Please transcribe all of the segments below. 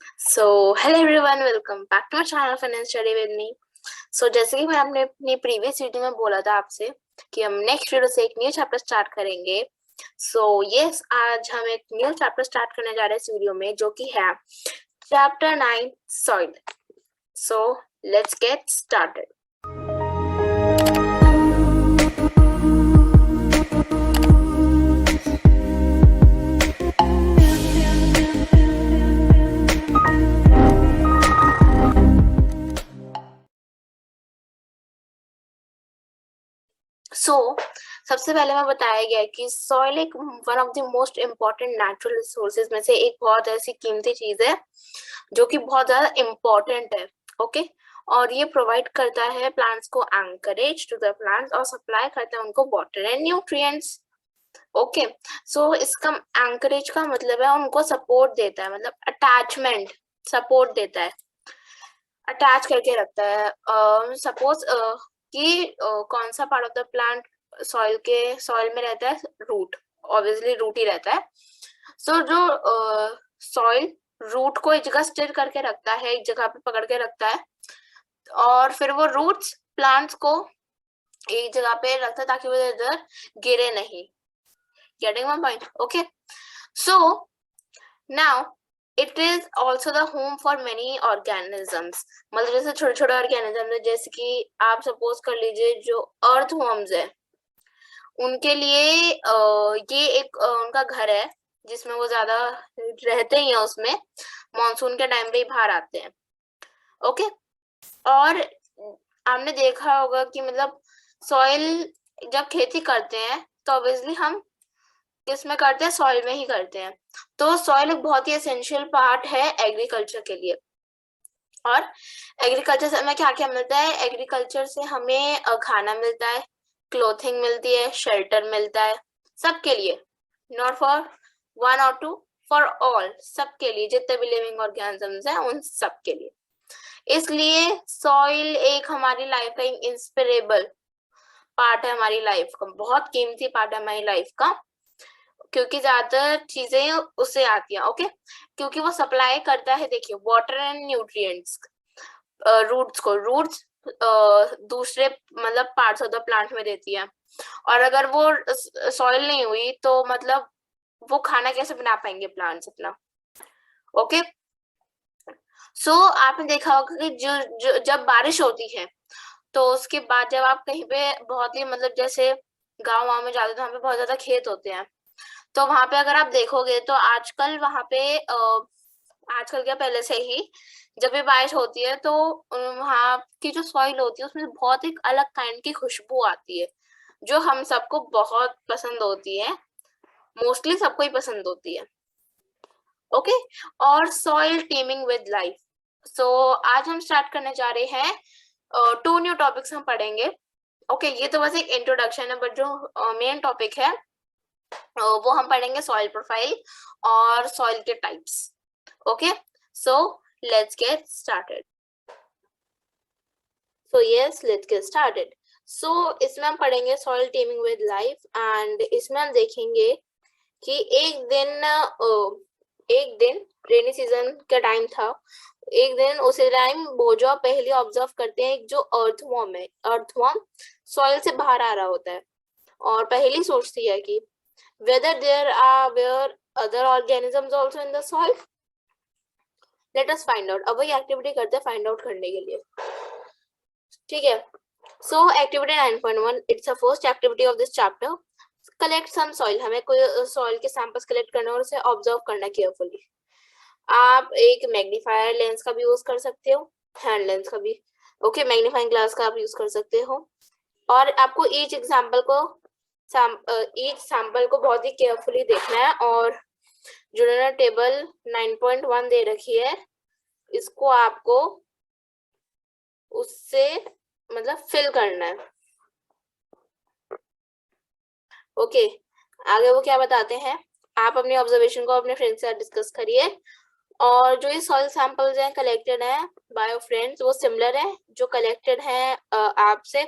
Hello everyone, welcome back to my channel finance study with me. जैसे कि मैं आपने अपनी प्रीवियस वीडियो में बोला था आपसे कि हम नेक्स्ट वीडियो से एक न्यू चैप्टर स्टार्ट करेंगे। यस, आज हम एक न्यू चैप्टर स्टार्ट करने जा रहे हैं इस वीडियो में, जो कि है chapter 9 soil. Let's get started. सबसे पहले मैं बताया गया कि सॉइल एक one of the most important natural resources में से एक बहुत ऐसी कीमती चीज है जो कि बहुत ज्यादा इम्पोर्टेंट है। ओके, और ये प्रोवाइड करता है प्लांट्स को एंकरेज टू द प्लांट्स और सप्लाई करता है उनको वाटर एंड न्यूट्रिएंट्स। ओके, इसका एंकरेज का मतलब है उनको सपोर्ट देता है, मतलब अटैचमेंट, सपोर्ट देता है, अटैच करके रखता है। सपोज कि कौन सा part of the plant soil में रहता है, रूट, ऑब्वियसली रूट ही रहता है। जो सॉइल रूट को एक जगह स्थिर करके रखता है, एक जगह पे पकड़ के रखता है, और फिर वो रूट्स प्लांट्स को एक जगह पे रखता है ताकि वो इधर गिरे नहीं। Getting my point? Okay, so now it is also the home for many organisms. मतलब जैसे छोटे छोटे ऑर्गेनिज्म है, जैसे कि आप सपोज कर लीजिए जो अर्थ वर्म्स है, उनके लिए ये एक उनका घर है जिसमें वो ज्यादा रहते ही हैं, उसमें मॉनसून के टाइम पे ही बाहर आते हैं। ओके, और आपने देखा होगा कि मतलब सॉइल जब खेती करते हैं तो ऑब्वियसली हम किस में करते हैं, सॉइल में ही करते हैं। तो सॉइल एक बहुत ही एसेंशियल पार्ट है एग्रीकल्चर के लिए। और एग्रीकल्चर से हमें क्या क्या मिलता है? एग्रीकल्चर से हमें खाना मिलता है, क्लोथिंग मिलती है, शेल्टर मिलता है, सबके लिए, नॉट फॉर वन और टू, फॉर ऑल, सबके लिए, जितने भी लिविंग ऑर्गेनिजम्स हैं उन सबके लिए। इसलिए सॉइल एक हमारी लाइफ का इंस्पिरेबल पार्ट है, हमारी लाइफ का बहुत कीमती पार्ट है हमारी लाइफ का, क्योंकि ज्यादातर चीजें उससे आती हैं। ओके, क्योंकि वो सप्लाई करता है, देखिए, वाटर एंड न्यूट्रिएंट्स रूट्स दूसरे मतलब पार्ट्स ऑफ द प्लांट में देती है। और अगर वो सॉइल नहीं हुई तो मतलब वो खाना कैसे बना पाएंगे प्लांट्स अपना? ओके, आपने देखा होगा कि जब बारिश होती है तो उसके बाद जब आप कहीं पे बहुत ही मतलब जैसे गाँव में जाते हो तो वहाँ पे बहुत ज्यादा खेत होते हैं, तो वहां पे अगर आप देखोगे तो आजकल वहां पे आजकल क्या, पहले से ही जब भी बारिश होती है तो वहां की जो सॉइल होती है उसमें बहुत एक अलग काइंड की खुशबू आती है, जो हम सबको बहुत पसंद होती है, मोस्टली सबको ही पसंद होती है। ओके, और सॉइल टीमिंग विद लाइफ। आज हम स्टार्ट करने जा रहे हैं, 2 न्यू टॉपिक्स हम पढ़ेंगे। ओके, ये तो बस एक इंट्रोडक्शन है, बट जो मेन टॉपिक है वो हम पढ़ेंगे सॉइल प्रोफाइल और सॉइल के types. Okay, let's get started. Let's get started. इसमें हम पढ़ेंगे soil teeming with life, and इसमें हम देखेंगे कि एक दिन रेनी सीजन का टाइम था। एक दिन उसी टाइम बोजो पहले ऑब्जर्व करते हैं जो अर्थवॉर्म है, अर्थवॉर्म सॉइल से बाहर आ रहा होता है और पहली सोचती है कि whether were other organisms also in the soil. Let us find out. अब वही एक्टिविटी करते हैं फाइंड आउट करने के लिए, ठीक है? Activity 9.1, it's a first activity of this chapter. Collect some soil, हमें कोई सॉइल के सैंपल्स कलेक्ट करना और उसे ऑब्जर्व करना केयरफुली। आप एक मैग्नीफायर लेंस का भी यूज कर सकते हो, हैंड लेंस का भी। ओके, मैग्नीफाइंग ग्लास का आप यूज कर सकते हो, और आपको ईच सैंपल को बहुत ही केयरफुली देखना है, और जो उन्होंने टेबल 9.1 दे रखी है इसको आपको उससे मतलब फिल करना है। ओके, आगे वो क्या बताते हैं, आप अपनी ऑब्जर्वेशन को अपने फ्रेंड से डिस्कस करिए। और जो ये सॉइल सैंपल्स हैं कलेक्टेड हैं बाय योर फ्रेंड्स, वो सिमिलर है जो कलेक्टेड है आपसे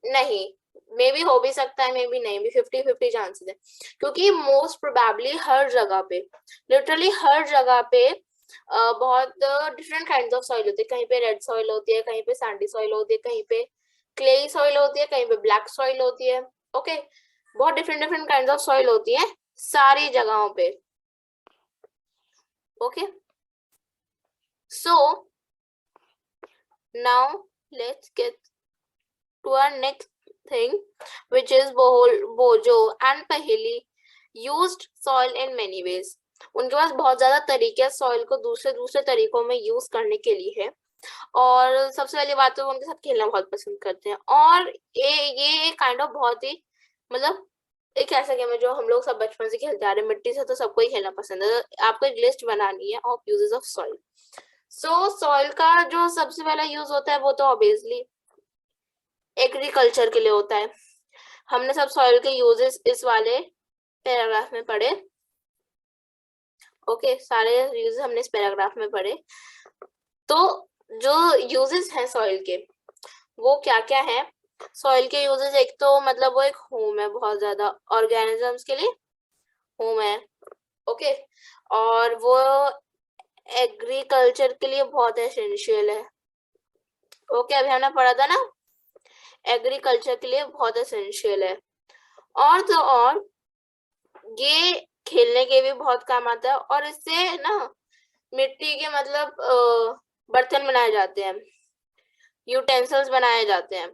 नहीं, मे बी हो भी सकता है, मे बी नहीं भी, 50-50 चांसेस है, क्योंकि मोस्ट प्रोबेबली हर जगह पे, लिटरली हर जगह पे बहुत डिफरेंट काइंड ऑफ सॉइल होती है, कहीं पे रेड सॉइल होती है, कहीं पे सैंडी सॉइल होती है, कहीं पे क्लेई सॉइल होती है, कहीं पे ब्लैक सॉइल होती है। ओके, बहुत different different kind of soil होती है सारी जगहों पे। Okay, so now let's get to our next thing which is Boojho and Paheli used soil in many ways। उनके पास बहुत ज्यादा तरीके सॉइल को दूसरे दूसरे तरीकों में यूज करने के लिए है, और सबसे पहली बात तो उनके साथ खेलना बहुत पसंद करते हैं। और ये काइंड ऑफ बहुत ही मतलब एक ऐसा गेम है जो हम लोग सब बचपन से खेलते आ रहे हैं, मिट्टी से तो सबको ही खेलना पसंद है। आपको एक लिस्ट बनानी है of uses of soil. So soil का जो सबसे पहला यूज होता है वो तो ऑब्वियसली एग्रीकल्चर के लिए होता है। हमने सब सॉइल के यूजेस इस वाले पैराग्राफ में पढ़े। ओके, सारे यूजेस हमने इस पैराग्राफ में पढ़े। तो जो यूजेस हैं सॉइल के वो क्या क्या है? सॉइल के यूजेस एक तो मतलब वो एक होम है बहुत ज्यादा ऑर्गेनिजम्स के लिए, होम है। ओके, और वो एग्रीकल्चर के लिए बहुत एसेंशियल है। ओके, अभी हमने पढ़ा था ना, एग्रीकल्चर के लिए बहुत एसेंशियल है। और तो और ये खेलने के भी बहुत काम आता है, और इससे ना मिट्टी के मतलब बर्तन बनाए जाते हैं, यूटेंसिल्स बनाए जाते हैं।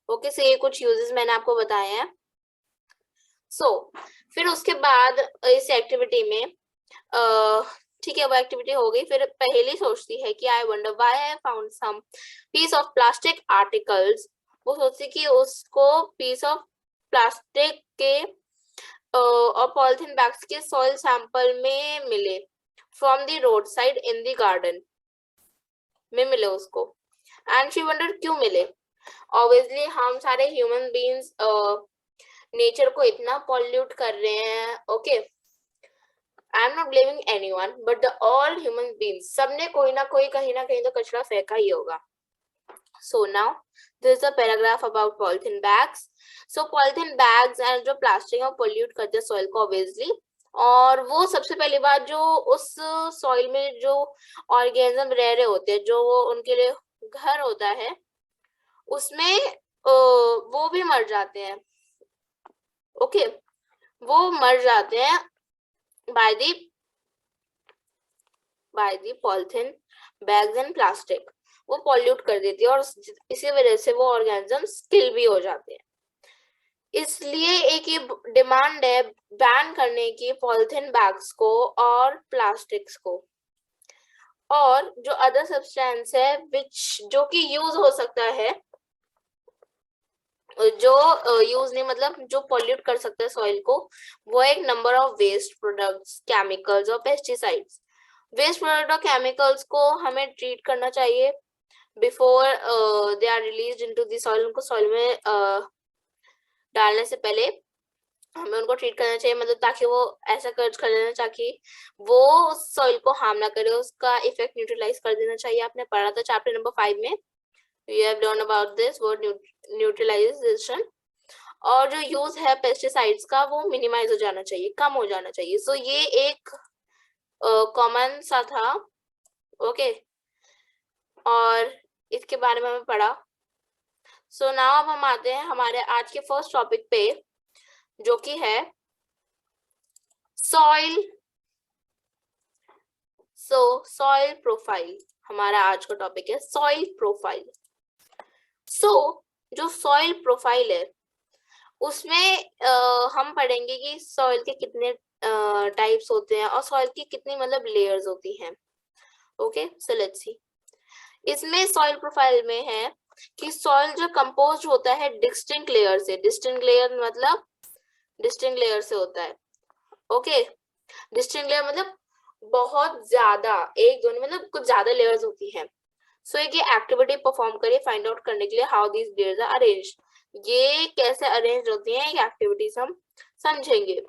ओके, से ये कुछ यूजेस मैंने आपको बताए हैं। फिर उसके बाद इस एक्टिविटी में ठीक है, वो एक्टिविटी हो गई। फिर पहेली सोचती है कि I wonder why I found some piece of plastic articles. वो सोचती कि उसको पीस ऑफ प्लास्टिक के और पॉलिथीन बैग्स के सॉइल सैंपल में मिले from the road side in the garden में मिले उसको। एंड शी वंडर क्यों मिले। ऑब्वियसली हम सारे ह्यूमन बीइंग्स नेचर को इतना पॉल्यूट कर रहे हैं। Okay, I am not blaming anyone but the all human beings, सबने कोई ना कोई कहीं ना कहीं तो कचरा फेंका ही होगा। So now this is a paragraph about polythene bags. So polythene bags and जो प्लास्टिक है पॉल्यूट करते हैं सॉइल को ऑब्वियसली। और वो सबसे पहली बात जो उस सॉइल में जो ऑर्गेनिज्म रह रहे होते हैं, जो वो उनके लिए घर होता है, उसमें वो भी मर जाते हैं। ओके, वो मर जाते हैं by the polythene bags and plastic. वो पॉल्यूट कर देती है और इसी वजह से वो ऑर्गेनिज्म किल भी हो जाते हैं। इसलिए एक ये डिमांड है बैन करने की पॉलिथीन बैग्स को और प्लास्टिक्स को, और जो अदर सब्सटेंस है जो कि यूज हो सकता है, जो यूज नहीं मतलब जो पॉल्यूट कर सकता है सॉइल को, वो एक number of waste products, chemicals और पेस्टिसाइड्स। वेस्ट प्रोडक्ट और केमिकल्स को हमें ट्रीट करना चाहिए before they are released into the soil. उनको सॉइल में डालने से पहले हमें उनको ट्रीट करना चाहिए, मतलब ताकि वो ऐसा कर लेना ताकि वो सॉइल को हार्म ना करे, उसका इफेक्ट न्यूट्रलाइज कर देना चाहिए। आपने पढ़ा था चैप्टर नंबर 5 में, you have learned about this word neutralization. और जो यूज है पेस्टिसाइड्स का वो मिनिमाइज हो जाना चाहिए, कम हो जाना चाहिए। सो ये एक कॉमन सा था। ओके, और इसके बारे में हमें पढ़ा। सो नाउ अब हम आते हैं हमारे आज के फर्स्ट टॉपिक पे, जो कि है सॉइल। सॉइल प्रोफाइल हमारा आज का टॉपिक है, सॉइल प्रोफाइल। जो सॉइल प्रोफाइल है उसमें हम पढ़ेंगे कि सॉइल के कितने टाइप्स होते हैं और सॉइल की कितनी मतलब लेयर्स होती हैं। Okay, so let's see. इसमें सॉइल प्रोफाइल में है कि सॉइल जो कंपोज होता है डिस्टिंक्ट लेयर से, डिस्टिंक्ट लेयर मतलब डिस्टिंक्ट लेयर से होता है। ओके, डिस्टिंक्ट लेयर मतलब बहुत ज्यादा, एक दो मतलब कुछ ज्यादा लेयर्स होती हैं। सो एक ये एक्टिविटी परफॉर्म करिए फाइंड आउट करने के लिए how these layers are arranged, ये कैसे अरेंज होती हैं, ये एक्टिविटीज हम समझेंगे।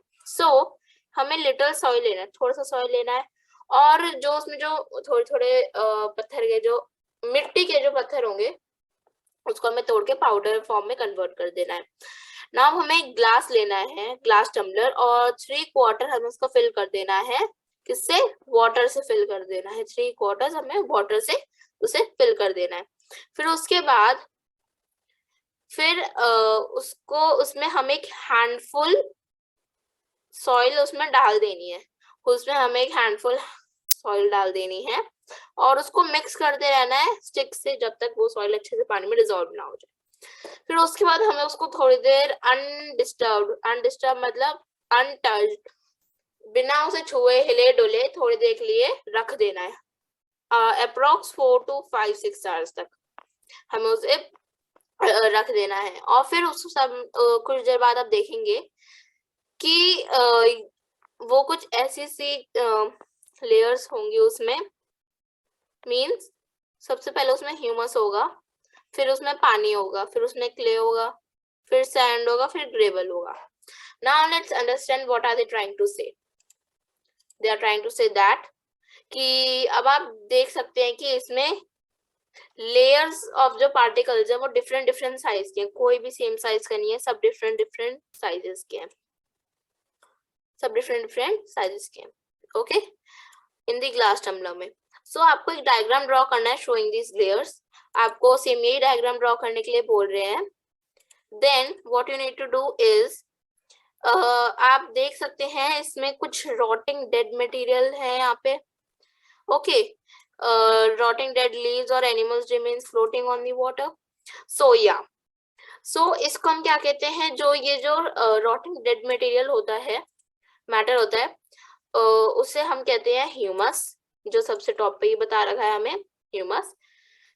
हमें लिटिल सॉइल लेना है, थोड़ा सा सॉइल लेना है, और जो उसमें जो थोड़े थोड़े पत्थर के जो मिट्टी के जो पत्थर होंगे उसको हमें तोड़ के पाउडर फॉर्म में कन्वर्ट कर देना है। नाउ हमें ग्लास लेना है, ग्लास टम्बलर, और 3/4 हमें उसको फिल कर देना है किससे? वाटर से फिल कर देना है, 3/4 हमें वाटर से उसे फिल कर देना है। फिर उसके बाद फिर उसको उसमें हम एक हैंडफुल सॉइल उसमें डाल देनी है, उसमें हमें एक हैंडफुल सॉइल डाल देनी है और उसको मिक्स करते रहना है स्टिक से जब तक वो सॉइल अच्छे से पानी में डिसॉल्व ना हो जाए। फिर उसके बाद हमें उसको थोड़ी देर अनडिस्टर्ब मतलब अनटच्ड, बिना उसे छुए हिले डुले थोड़ी देर के लिए रख देना है, अप्रोक्स 4 to 5 6 आवर्स तक हमें उसे रख देना है। और फिर उसको सब कुछ देर बाद आप देखेंगे कि वो कुछ ऐसी सी लेयर्स होंगी उसमें, मींस सबसे पहले उसमें ह्यूमस होगा, फिर उसमें पानी होगा, फिर उसमें क्ले होगा, फिर सैंड होगा, फिर ग्रेवल होगा। Now let's understand what are they trying to say. They are trying to say that कि अब आप देख सकते हैं कि इसमें लेयर्स ऑफ जो पार्टिकल्स है वो डिफरेंट डिफरेंट साइज के हैं, कोई भी सेम साइज का नहीं है, सब डिफरेंट डिफरेंट साइजेस के हैं, सब डिफरेंट डिफरेंट साइजेस के हैं, okay, in the glass tumbler में। सो आपको एक डायग्राम ड्रॉ करना है शोइंग दिस लेयर्स, आपको सेम यही डायग्राम ड्रॉ करने के लिए बोल रहे हैं। Then what you need to do is, आप देख सकते हैं इसमें कुछ रॉटिंग डेड मटेरियल है यहाँ पे, okay, rotting dead leaves or animals remains floating on the water. So yeah, so इसको हम क्या कहते हैं, जो ये जो rotting dead material होता है, मैटर होता है, उसे हम कहते हैं ह्यूमस, जो सबसे टॉप पे ही बता रखा है हमें ह्यूमस।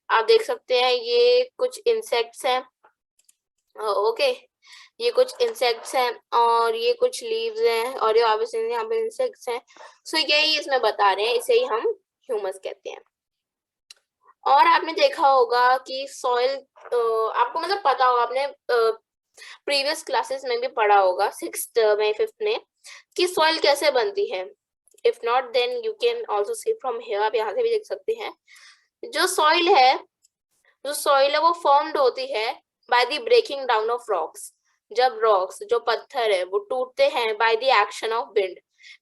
आप देख सकते हैं ये कुछ इंसेक्ट्स हैं, ओके, ये कुछ इंसेक्ट्स हैं और ये कुछ लीव्स हैं और ये ऑब्वियसली यहाँ पे इंसेक्ट्स हैं। सो यही इसमें बता रहे हैं, इसे ही हम ह्यूमस कहते हैं। और आपने देखा होगा कि सॉइल, आपको मतलब पता होगा, आपने प्रीवियस क्लासेस में भी पढ़ा होगा 6th में 5th में कि सॉइल कैसे बनती है। If not then you can also see from here, आप यहाँ से भी देख सकते हैं। जो सॉइल है वो फॉर्म्ड होती है by the breaking down of rocks. जब रॉक्स, जो पत्थर है, वो टूटते हैं by the action of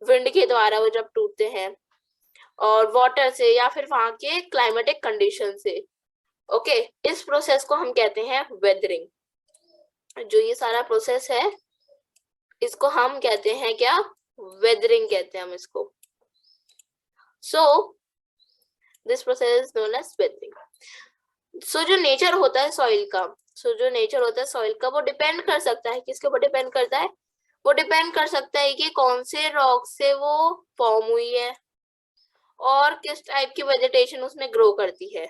wind के द्वारा वो जब टूटते हैं, और वाटर से या फिर वहां के क्लाइमेटिक कंडीशन से, ओके, इस प्रोसेस को हम कहते हैं वेदरिंग। जो ये सारा प्रोसेस है इसको हम कहते हैं क्या? वेदरिंग कहते हैं हम इसको। So this process is known as weathering. So जो नेचर होता है सॉइल का, वो डिपेंड कर सकता है, किसके ऊपर डिपेंड करता है? वो डिपेंड कर सकता है कि कौन से रॉक से वो फॉर्म हुई है और किस टाइप की वेजिटेशन उसमें ग्रो करती है।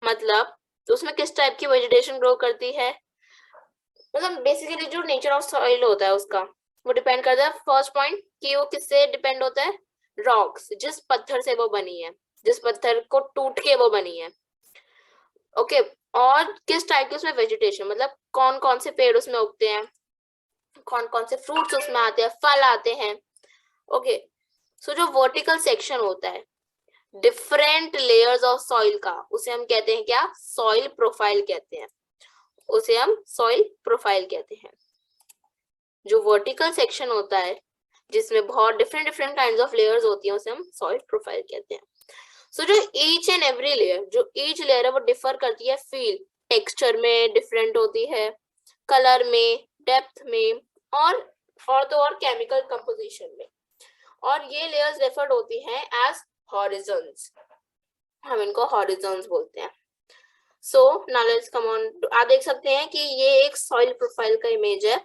मतलब तो उसमें किस टाइप की वेजिटेशन ग्रो करती है, मतलब बेसिकली जो नेचर ऑफ सॉइल होता है उसका वो डिपेंड करता है। फर्स्ट पॉइंट कि वो किससे डिपेंड होता है? रॉक्स, जिस पत्थर से वो बनी है, जिस पत्थर को टूट के वो बनी है, ओके। और किस टाइप की उसमें वेजिटेशन, मतलब कौन कौन से पेड़ उसमें उगते हैं, कौन कौन से फ्रूट्स उसमें आते हैं, फल आते हैं, ओके। सो जो वर्टिकल सेक्शन होता है डिफरेंट लेयर्स ऑफ सॉइल का, उसे हम कहते हैं क्या? सॉइल प्रोफाइल कहते हैं, उसे हम सॉइल प्रोफाइल कहते हैं। जो वर्टिकल सेक्शन होता है जिसमें बहुत different different kinds of layers होती हैं, उसे हम सॉइल प्रोफाइल कहते हैं। सो जो ईच एंड एवरी लेयर, जो ईच लेयर है वो डिफर करती है, फील टेक्सचर में डिफरेंट होती है, कलर में, डेप्थ में, और केमिकल कंपोजिशन में। और ये लेयर्स रेफर्ड होती हैं एज हॉरिजॉन्स, हम इनको हॉरिजॉन्स बोलते हैं। So now let's come on, आप देख सकते हैं कि ये एक सॉइल प्रोफाइल का इमेज है।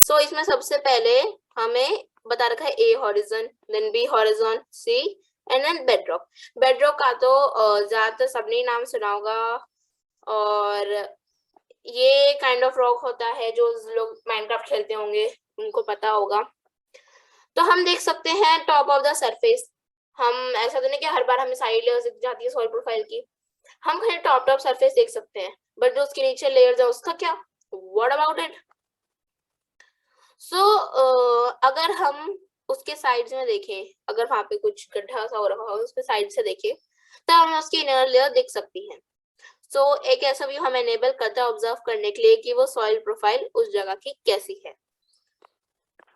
सो इसमें सबसे पहले हमें बता रखा है A horizon, then B horizon, C, and then bedrock. Bedrock का तो ज्यादातर सबने नाम सुना होगा, और ये काइंड ऑफ रॉक होता है जो लोग माइनक्राफ्ट खेलते होंगे उनको पता होगा। तो हम देख सकते हैं टॉप ऑफ द सरफेस, हम ऐसा तो नहीं कि हर बार हमें साइड लेयर्स दिख जाती है सॉइल प्रोफाइल की, हम खाली टॉप सरफेस देख सकते हैं, बट जो उसके नीचे लेयर्स है उसका क्या? What about it? सो अगर हम उसके साइड्स में देखें, अगर वहां पे कुछ गड्ढा सा हो रखा हो उसके साइड से देखें, तो हमें उसकी इनर लेयर दिख सकती है। सो एक ऐसा व्यू हमें एनेबल करता है ऑब्जर्व करने के लिए कि वो सॉइल प्रोफाइल उस जगह की कैसी है।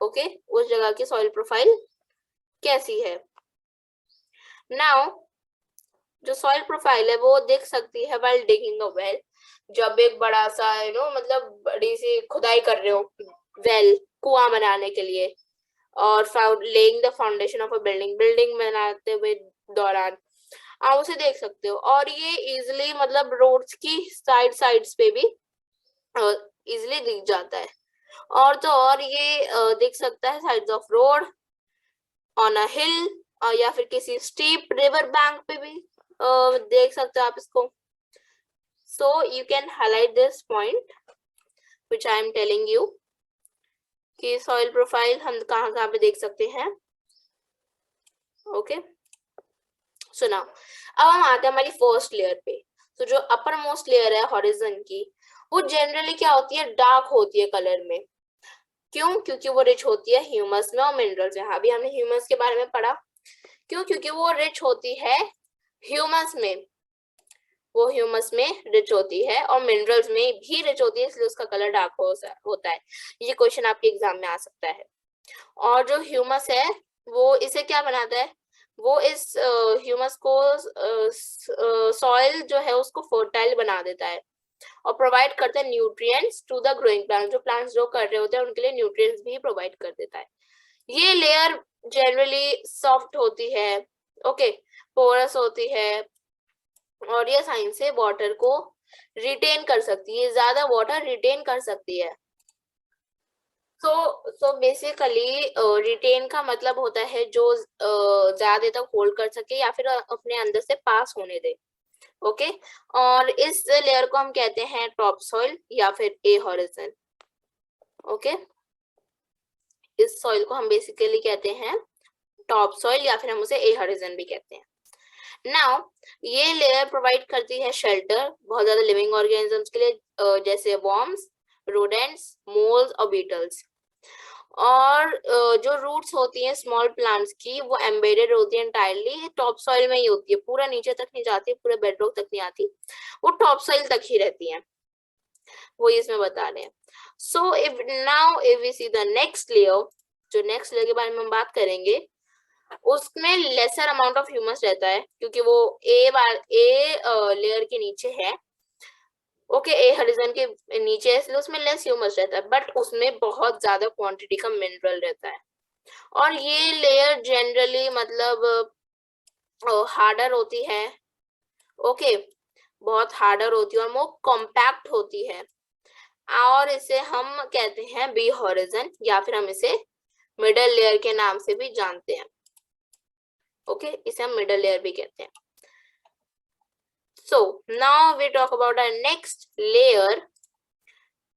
ओके, उस जगह की सॉइल प्रोफाइल कैसी है। नाउ जो सॉइल प्रोफाइल है वो देख सकती है व्हाइल डिगिंग अ वेल, जब एक बड़ा सा मतलब बड़ी सी खुदाई कर रहे हो, वेल कुआं बनाने के लिए, और laying the foundation of a building, building बनाते हुए दौरान आप उसे देख सकते हो। और ये इजिली मतलब रोड्स की साइड्स पे भी इजिली दिख जाता है। और तो और ये दिख सकता है sides of road, on a hill, या फिर किसी स्टीप रिवर बैंक पे भी देख सकते हो आप इसको। So you can highlight this point which I am telling you कि सॉइल प्रोफाइल हम कहाँ कहाँ पे देख सकते हैं। ओके, सो नाउ अब हम आते हैं हमारी फर्स्ट लेयर पे। तो जो अपर मोस्ट लेयर है हॉरिजन की, वो जनरली क्या होती है, डार्क होती है कलर में। क्यों? क्योंकि वो रिच होती है ह्यूमस में और मिनरल्स में। हाँ भी हमने ह्यूमस के बारे में पढ़ा। क्यों? क्योंकि वो रिच होती है ह्यूमस में, वो ह्यूमस में रिच होती है और मिनरल्स में भी रिच होती है, इसलिए उसका कलर डार्क होता है। ये क्वेश्चन आपके एग्जाम में आ सकता है। और जो ह्यूमस है वो इसे क्या बनाता है, वो इस ह्यूमस को सॉइल जो है उसको फर्टाइल बना देता है और प्रोवाइड करता है nutrients to the growing plant. जो प्लांट्स ग्रो कर रहे होते हैं उनके लिए न्यूट्रिएंट्स भी प्रोवाइड कर देता है। ये लेयर जनरली सॉफ्ट होती है, ओके, पोरस होती है, और ये साइन से वाटर को रिटेन कर सकती है, ज्यादा वाटर रिटेन कर सकती है। सो बेसिकली रिटेन का मतलब होता है जो ज्यादा देर तक होल्ड कर सके या फिर अपने अंदर से पास होने दे। ओके, और इस लेयर को हम कहते हैं टॉप सॉइल या फिर ए हॉरिजन। ओके, इस सॉइल को हम बेसिकली कहते हैं टॉप सॉइल या फिर हम उसे ए हॉरिजन भी कहते हैं। नाउ ये लेयर प्रोवाइड करती है शेल्टर बहुत ज्यादा लिविंग ऑर्गेनिजम्स के लिए, जैसे वॉर्म्स, रोडेंट्स, मोल्स और बीटल्स। और जो रूट्स होती हैं स्मॉल प्लांट्स की, वो एम्बेडेड होती है एंटायरली टॉप सॉइल में ही होती है, पूरा नीचे तक नहीं जाती, पूरे बेडरॉक तक नहीं आती, वो टॉप सॉइल तक ही रहती है। वो इसमें बता रहे हैं। So if now if we see the next layer, जो नेक्स्ट लेयर के बारे में हम बात करेंगे, उसमें लेसर अमाउंट ऑफ ह्यूमस रहता है क्योंकि वो ए लेयर के नीचे है। ओके, ए हॉरिजन के नीचे है इसलिए उसमें लेस ह्यूमस रहता है, बट उसमें बहुत ज्यादा क्वांटिटी का मिनरल रहता है। और ये लेयर जनरली मतलब हार्डर होती है। ओके, बहुत हार्डर होती है और वो कॉम्पैक्ट होती है, और इसे हम कहते हैं बी हॉरिजन या फिर हम इसे मिडल लेयर के नाम से भी जानते हैं। ओके, इसे हम मिडल लेयर भी कहते हैं। So now we talk about our next layer.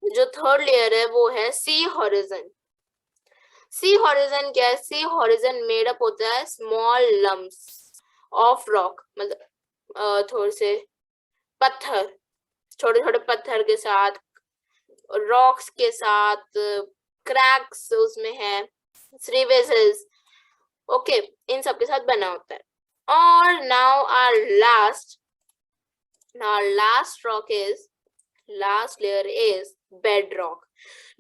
जो थर्ड लेयर है वो है सी हॉरिजन। सी हॉरिजन क्या है? सी हॉरिजन मेड अप होता है स्मॉल लम्प्स ऑफ रॉक, मतलब थोड़े से पत्थर, छोटे छोटे पत्थर के साथ, रॉक्स के साथ, क्रैक्स उसमें है, क्रीविसेस, ओके, इन सब के साथ बना होता है। और now our last rock is last layer is bedrock,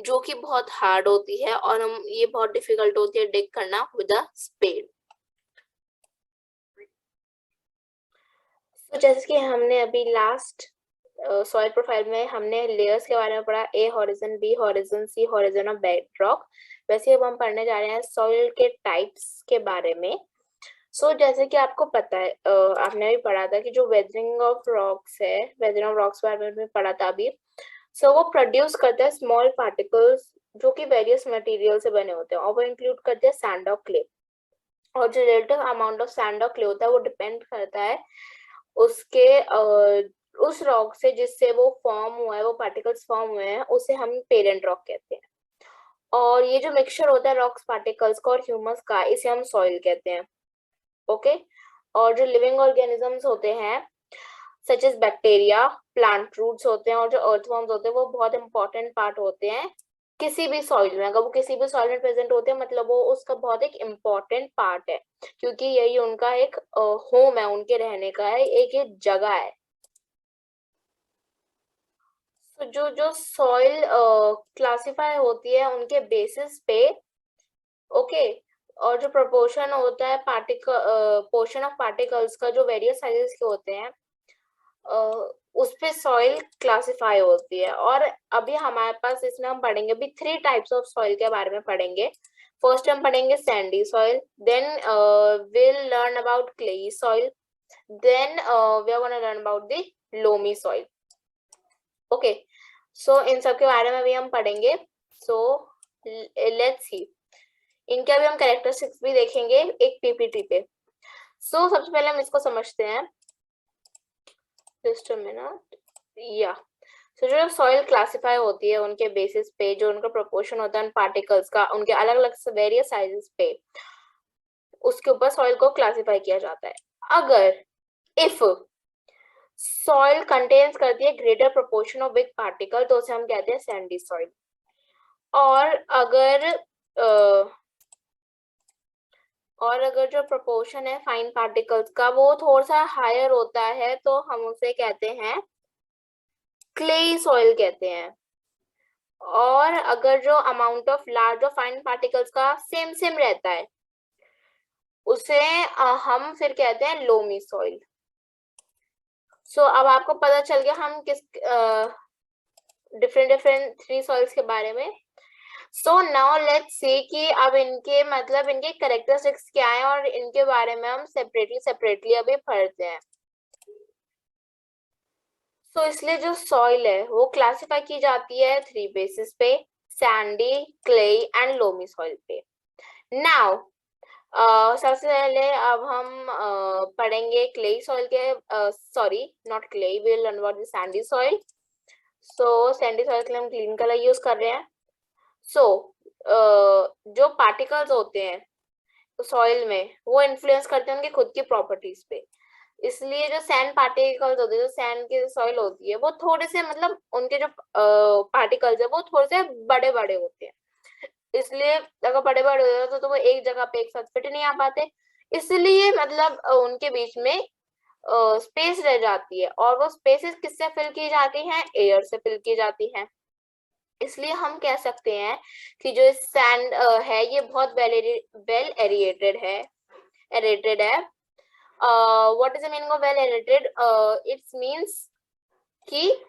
जो कि बहुत हार्ड होती है और हम ये बहुत डिफिकल्ट होती है डिग करना विद अ स्पेड। तो जैसे कि हमने अभी लास्ट सॉइल प्रोफाइल में हमने लेयर्स के बारे में पढ़ा, ए हॉरिजन, बी हॉरिजन, सी हॉरिजन और बेड रॉक। वैसे अब हम पढ़ने जा रहे हैं सॉइल के टाइप्स के बारे में। जैसे कि आपको पता है, आपने भी पढ़ा था कि जो वेदरिंग ऑफ रॉक्स है, वेदरिंग ऑफ रॉक्स बारे में भी पढ़ा था अभी। वो प्रोड्यूस करता है स्मॉल पार्टिकल्स जो कि वेरियस मटेरियल से बने होते हैं, और वो इंक्लूड करते हैं सैंड और क्ले। और जो रिलेटिव अमाउंट ऑफ सैंड और क्ले होता है वो डिपेंड करता है उसके उस रॉक से जिससे वो फॉर्म हुआ है, वो पार्टिकल्स फॉर्म हुए हैं, उसे हम पेरेंट रॉक कहते हैं। और ये जो मिक्सचर होता है रॉक्स पार्टिकल्स का और ह्यूमस का, इसे हम सॉइल कहते हैं। ओके, और जो लिविंग ऑर्गेनिजम्स होते हैं such as bacteria, plant roots होते हैं और जो अर्थवर्म्स होते हैं, वो बहुत इंपॉर्टेंट पार्ट होते हैं किसी भी सॉइल में। अगर वो किसी भी सॉइल में प्रेजेंट होते हैं मतलब वो उसका बहुत एक इम्पॉर्टेंट पार्ट है, क्योंकि यही उनका एक होम है, उनके रहने का है, एक जगह है। तो जो जो सॉइल क्लासिफाई होती है उनके बेसिस पे ओके। और जो प्रोपोर्शन होता है पोर्शन ऑफ पार्टिकल्स का जो वेरियस साइजेस के होते हैं उस पे सॉइल क्लासिफाई होती है। और अभी हमारे पास इसमें हम पढ़ेंगे अभी 3 टाइप्स ऑफ सॉइल के बारे में पढ़ेंगे। फर्स्ट हम पढ़ेंगे sandy soil, then we'll learn about clay soil, then we are going to learn about the loamy soil. Okay, so इन सब के बारे में भी हम पढ़ेंगे। सो लेट्स सी, इनके अभी हम कैरेक्टरिस्टिक्स भी देखेंगे एक पीपीटी पे। सो सबसे पहले हम इसको समझते हैं। जस्ट अ मिनट, या तो जो सॉइल क्लासिफाई होती है उनके बेसिस पे, जो उनका प्रोपोर्शन होता है उन पार्टिकल्स का उनके अलग अलग वेरियस साइजेस पे, उसके ऊपर सॉइल को क्लासिफाई किया जाता है। अगर इफ सॉइल कंटेन्स करती है greater proportion of big particle तो उसे हम कहते हैं सैंडी सॉइल। और अगर जो प्रोपोर्शन है फाइन पार्टिकल्स का वो थोड़ा सा हायर होता है तो हम उसे कहते हैं क्ले सॉइल कहते हैं। और अगर जो अमाउंट ऑफ लार्ज और फाइन पार्टिकल्स का सेम सेम रहता है उसे हम फिर कहते हैं लोमी सॉइल। सो अब आपको पता चल गया हम किस डिफरेंट 3 सॉइल्स के बारे में। सो नाउ लेट्स सी कि अब इनके मतलब इनके कैरेक्टरिस्टिक्स क्या हैं और इनके बारे में हम सेपरेटली अभी पढ़ते हैं। सो इसलिए जो सॉइल है वो क्लासिफाई की जाती है 3 बेसिस पे, sandy, clay and loamy soil पे। नाउ सबसे पहले अब हम पढ़ेंगे क्ले सॉइल के, sorry not clay, we will learn about the sandy soil. So sandy soil के लिए हम ग्रीन कलर यूज कर रहे हैं। सो जो पार्टिकल्स होते हैं सॉइल में वो इन्फ्लुएंस करते हैं उनकी खुद की प्रॉपर्टीज पे। इसलिए जो सैंड पार्टिकल्स होते हैं, जो सैंड की सॉइल होती है वो थोड़े से मतलब उनके जो पार्टिकल्स है वो थोड़े से बड़े बड़े होते हैं। इसलिए अगर बड़े बड़े हो जाते तो वो एक जगह पे एक साथ फिट नहीं आ पाते, इसलिए मतलब उनके बीच में स्पेस रह जाती है। और वो स्पेसेस किससे फिल की जाती हैं? एयर से फिल की जाती हैं। इसलिए हम कह सकते हैं कि जो सैंड है ये बहुत वेल एरिएटेड है। What is the meaning of well aerated? It's means कि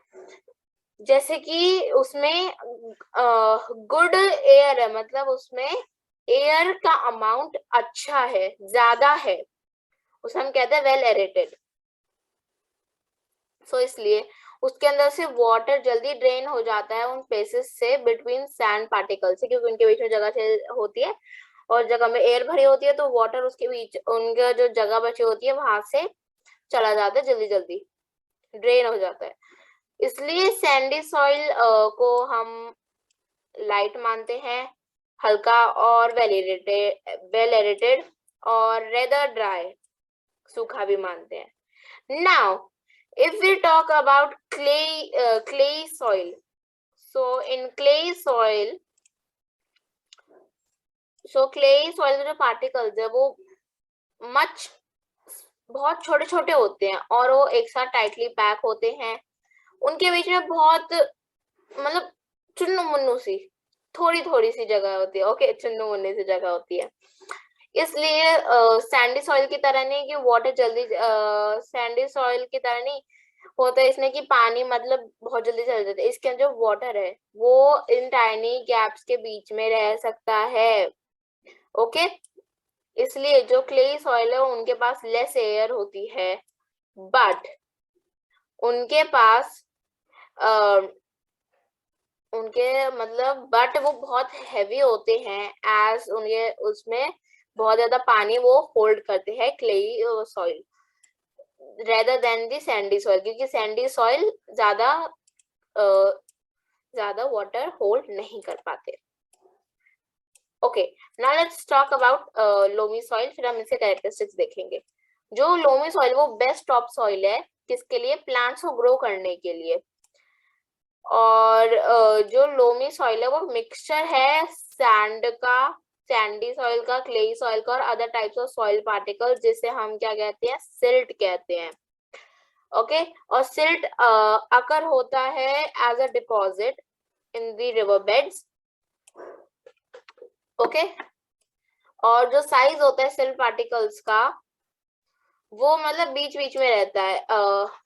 जैसे कि उसमें गुड एयर है, मतलब उसमें एयर का अमाउंट अच्छा है, ज्यादा है, उसे हम कहते हैं वेल एरेटेड। सो इसलिए उसके अंदर से वाटर जल्दी ड्रेन हो जाता है उन स्पेसेस से बिटवीन सैंड पार्टिकल से, क्योंकि उनके बीच में जगह होती है और जगह में एयर भरी होती है तो वाटर उसके बीच उनका जो जगह बची होती है वहां से चला जाता है, जल्दी जल्दी ड्रेन हो जाता है। इसलिए सैंडी सॉइल को हम लाइट मानते हैं, हल्का और वेल एरेटेड, और रेदर ड्राई, सूखा भी मानते हैं। Now if we talk about clay soil, so in clay soil के जो पार्टिकल्स है वो बहुत छोटे छोटे होते हैं और वो एक साथ टाइटली पैक होते हैं। उनके बीच में बहुत मतलब चुन्नू मुन्नू सी थोड़ी थोड़ी सी जगह होती है। ओके, चुन्नू मुन्नू सी जगह होती है। इसलिए सैंडी सॉइल की तरह नहीं कि वाटर जल्दी सैंडी सॉइल की तरह नहीं होता है इसमें कि पानी मतलब बहुत जल्दी चल जाता है। इसके अंदर जो वाटर है वो इन टाइनी गैप्स के बीच में रह सकता है। ओके, इसलिए जो क्ले सॉइल है उनके पास लेस एयर होती है, बट उनके पास बट वो बहुत हैवी होते हैं एज उनके उसमें बहुत ज्यादा पानी वो होल्ड करते हैं, क्लेई सॉइल रेदर देन दी सैंडी सॉइल, क्योंकि सैंडी सॉइल ज्यादा वाटर होल्ड नहीं कर पाते। Okay, now let's talk about loamy soil, फिर हम इसके कैरेक्टरिस्टिक्स देखेंगे। जो लोमी सॉइल वो बेस्ट टॉप सॉइल है किसके लिए? प्लांट्स को ग्रो करने के लिए। और जो लोमी सॉइल है वो मिक्सचर है सैंडी सॉइल का, क्ले सॉइल का और other types of soil particles, जिसे हम क्या कहते हैं? सिल्ट कहते हैं। ओके, और सिल्ट अकर होता है as a deposit in the river beds. Okay, और जो साइज होता है सेल पार्टिकल्स का वो मतलब बीच बीच में रहता है।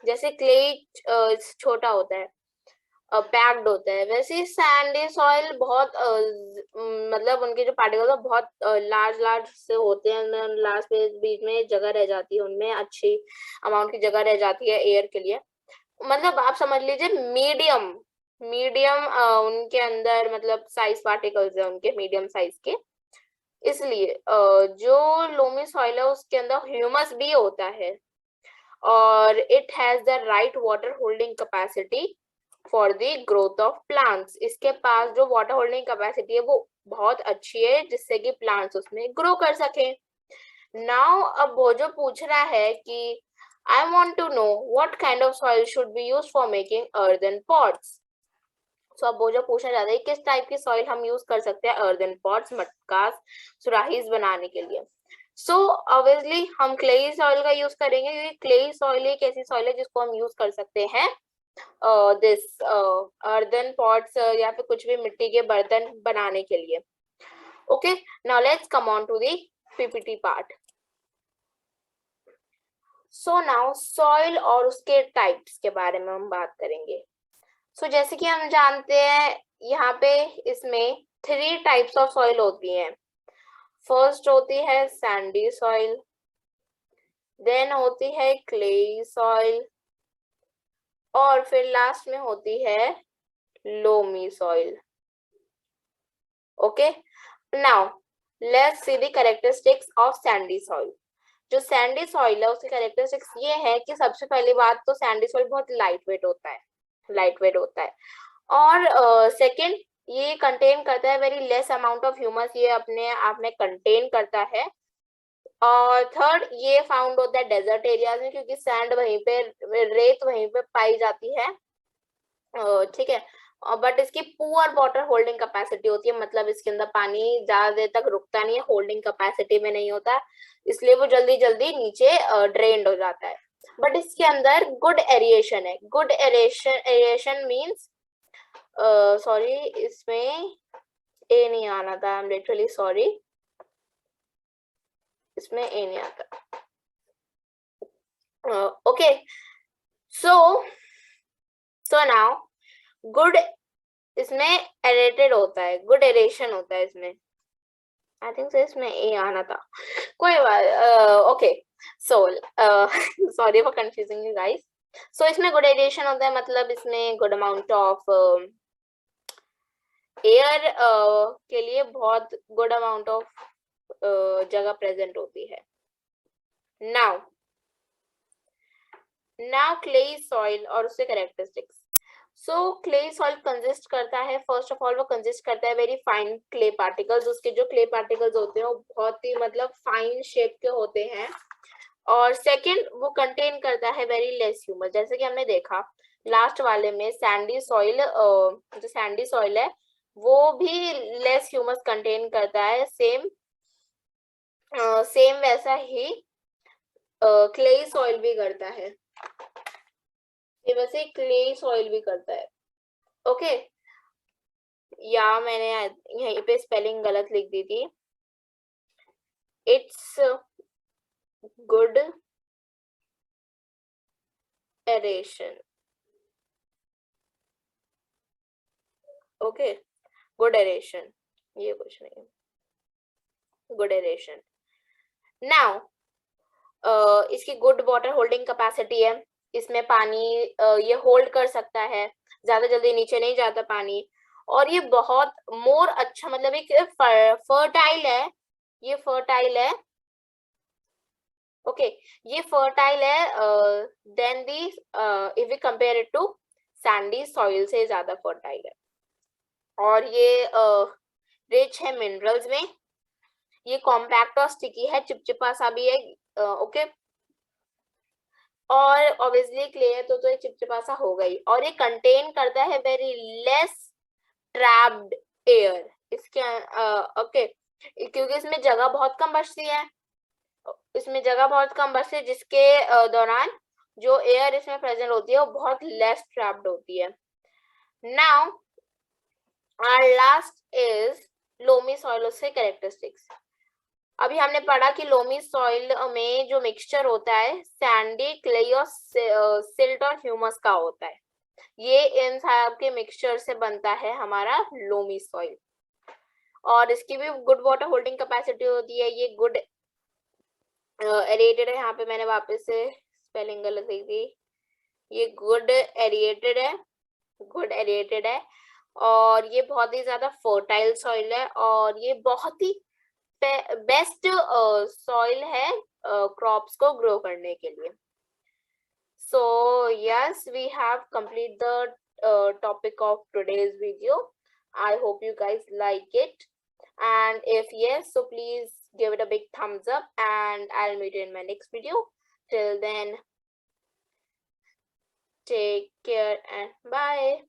जैसे क्ले छोटा होता है, पैक्ड होता है, वैसे सैंडी सॉइल बहुत मतलब उनके जो पार्टिकल्स है बहुत लार्ज लार्ज से होते हैं, लास्ट पे बीच में जगह रह जाती है, उनमें अच्छी अमाउंट की जगह रह जाती है एयर के लिए। मतलब आप समझ लीजिए मीडियम मीडियम उनके अंदर मतलब साइज पार्टिकल्स है उनके मीडियम साइज के। इसलिए जो लोमी सॉइल है उसके अंदर ह्यूमस भी होता है और it has the right water holding capacity for the growth of plants. इसके पास जो वाटर होल्डिंग कैपेसिटी है वो बहुत अच्छी है जिससे कि प्लांट्स उसमें ग्रो कर सके। नाउ अब वो जो पूछ रहा है कि I want to know what kind of soil should be used for making earthen pots. So अब वो जो पूछना चाहता है किस टाइप की सॉइल हम यूज कर सकते हैं अर्दन पॉट्स, मटकास, सुराहीज बनाने के लिए। सो ऑब्वियसली हम क्लेई सॉइल का यूज करेंगे क्योंकि क्लेई सॉइल एक ऐसी सॉइल है जिसको हम यूज कर सकते हैं दिस अर्दन पॉट्स या फिर कुछ भी मिट्टी के बर्तन बनाने के लिए। Okay, now let's come on to the PPT part. So now soil और उसके टाइप्स के बारे में हम बात करेंगे। सो जैसे कि हम जानते हैं यहाँ पे इसमें 3 टाइप्स ऑफ सॉइल होती हैं। फर्स्ट होती है सैंडी सॉइल, देन होती है क्लेई सॉइल और फिर लास्ट में होती है loamy soil. Okay, now let's see the characteristics of Sandy soil. जो सैंडी सॉइल है उसके कैरेक्टरिस्टिक्स ये है कि सबसे पहली बात तो सैंडी सॉइल बहुत लाइट वेट होता है, लाइट वेट होता है। और सेकंड ये कंटेन करता है very less amount of humus, ये अपने आप में कंटेन करता है। और थर्ड ये फाउंड होता है डेजर्ट एरियाज में क्योंकि सैंड वहीं पे, रेत वहीं पे पाई जाती है, ठीक है। बट इसकी पुअर वाटर होल्डिंग कैपेसिटी होती है, मतलब इसके अंदर पानी ज्यादा देर तक रुकता नहीं है, होल्डिंग कैपेसिटी में नहीं होता, इसलिए वो जल्दी जल्दी नीचे ड्रेन्ड हो जाता है। बट इसके अंदर गुड एरिएशन है। Good aeration, aeration means sorry इसमें ए नहीं आना था, आई एम लिटरली सॉरी, इसमें ए नहीं आता। ओके, सो नाउ गुड इसमें एरेटेड होता है, गुड एरेशन होता है इसमें, आई थिंक सो इसमें ए आना था, कोई बात। Okay, so sorry for confusing you guys. So इसमें गुड एरेशन होता है, मतलब इसमें गुड अमाउंट ऑफ एयर के लिए बहुत गुड अमाउंट ऑफ जगह प्रेजेंट होती है। नाउ क्लेई सॉइल और उसके कैरेक्टरिस्टिक्स। सो क्ले सॉइल कंसिस्ट करता है, फर्स्ट ऑफ ऑल वो कंसिस्ट करता है वेरी फाइन क्ले पार्टिकल्स। उसके जो क्ले पार्टिकल्स होते हैं वो बहुत ही मतलब फाइन शेप के होते हैं। और सेकंड वो कंटेन करता है वेरी लेस ह्यूमस, जैसे कि हमने देखा लास्ट वाले में सैंडी सॉइल, जो सैंडी सॉइल है वो भी लेस ह्यूमस कंटेन करता है, सेम वैसा ही क्ले सॉइल भी करता है, ये वैसे क्ले सॉइल भी करता है। ओके, या मैंने यहीं पे स्पेलिंग गलत लिख दी थी, it's good aeration. Okay, good aeration, ये कुछ नहीं है, गुड एरेशन। नाउ इसकी गुड वाटर होल्डिंग कैपेसिटी है, इसमें पानी ये होल्ड कर सकता है, ज्यादा जल्दी नीचे नहीं जाता पानी। और ये बहुत मोर अच्छा, मतलब एक फर्टाइल है, ये फर्टाइल है। ओके, ये फर्टाइल है then the, if we compare it to sandy soil से ज्यादा फर्टाइल है। और ये रिच है मिनरल्स में, ये कॉम्पैक्ट और स्टिकी है, चिपचिपा सा भी है। ओके, और ऑब्वियसली क्ले है तो ये चिपचिपा सा हो गई। और ये कंटेन करता है वेरी लेस ट्रैप्ड एयर इसके, ओके, क्योंकि इसमें जगह बहुत कम बचती है, इसमें जगह बहुत कम बचती है जिसके दौरान जो एयर इसमें प्रेजेंट होती है वो बहुत लेस ट्रैप्ड होती है। Now our last is loamy soil से कैरेक्टरिस्टिक्स। अभी हमने पढ़ा कि लोमी सॉइल में जो मिक्सचर होता है सैंडी, क्ले और सिल्ट और ह्यूमस का होता है। ये इन सब के मिक्सचर से बनता है हमारा लोमी सॉइल। और इसकी भी गुड वाटर होल्डिंग कैपेसिटी होती है। ये गुड एरिएटेड है। यहाँ पे मैंने वापस से स्पेलिंग गलत लिख दी। ये गुड एरिएटेड है, गुड एरिएटेड है। और ये बहुत ही ज्यादा फर्टाइल सॉइल है और ये बहुत ही बेस्ट सॉइल है क्रॉप्स को ग्रो करने के लिए। So yes, we have completed the topic of today's video. I hope you guys like it, and if yes, so please give it a big thumbs up, and I'll meet you in my next video. Till then, take care and bye.